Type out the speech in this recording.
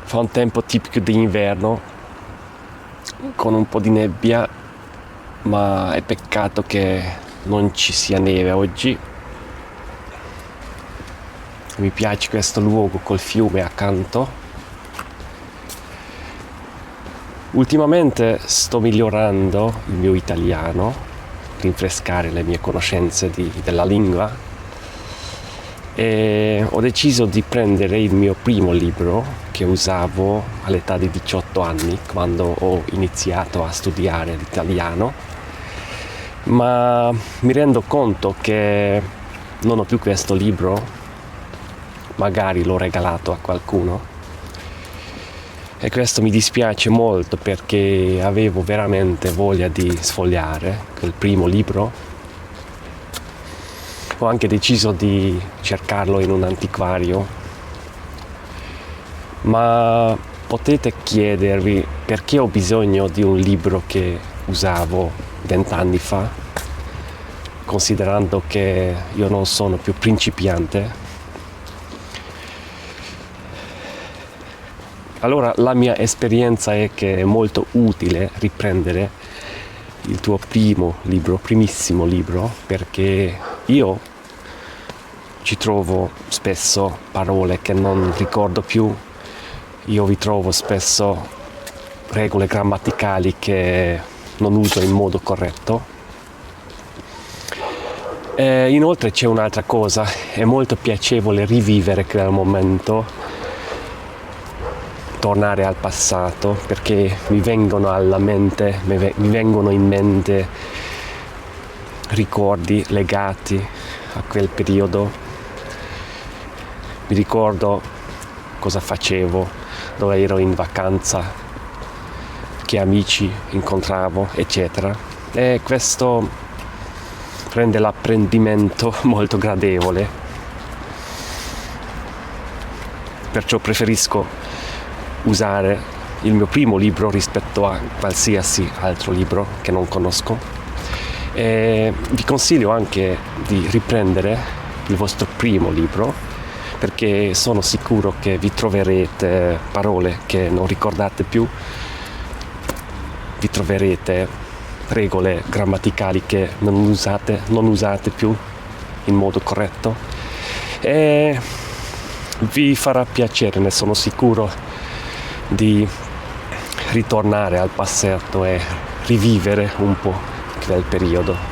Fa un tempo tipico di inverno, con un po' di nebbia, ma è peccato che non ci sia neve oggi. Mi piace questo luogo col fiume accanto. Ultimamente sto migliorando il mio italiano, rinfrescare le mie conoscenze della lingua, e ho deciso di prendere il mio primo libro che usavo all'età di 18 anni, quando ho iniziato a studiare l'italiano, ma mi rendo conto che non ho più questo libro, magari l'ho regalato a qualcuno. E questo mi dispiace molto perché avevo veramente voglia di sfogliare quel primo libro. Ho anche deciso di cercarlo in un antiquario, ma potete chiedervi perché ho bisogno di un libro che usavo 20 anni fa, considerando che io non sono più principiante. Allora la mia esperienza è che è molto utile riprendere il tuo primissimo libro, perché io ci trovo spesso parole che non ricordo più, io vi trovo spesso regole grammaticali che non uso in modo corretto. E inoltre c'è un'altra cosa, è molto piacevole rivivere quel momento, tornare al passato, perché mi vengono in mente ricordi legati a quel periodo. Mi ricordo cosa facevo, dove ero in vacanza, che amici incontravo, eccetera. E questo rende l'apprendimento molto gradevole. Perciò preferisco usare il mio primo libro rispetto a qualsiasi altro libro che non conosco. E vi consiglio anche di riprendere il vostro primo libro, perché sono sicuro che vi troverete parole che non ricordate più, vi troverete regole grammaticali che non usate più in modo corretto, e vi farà piacere, ne sono sicuro, di ritornare al passato e rivivere un po' quel periodo.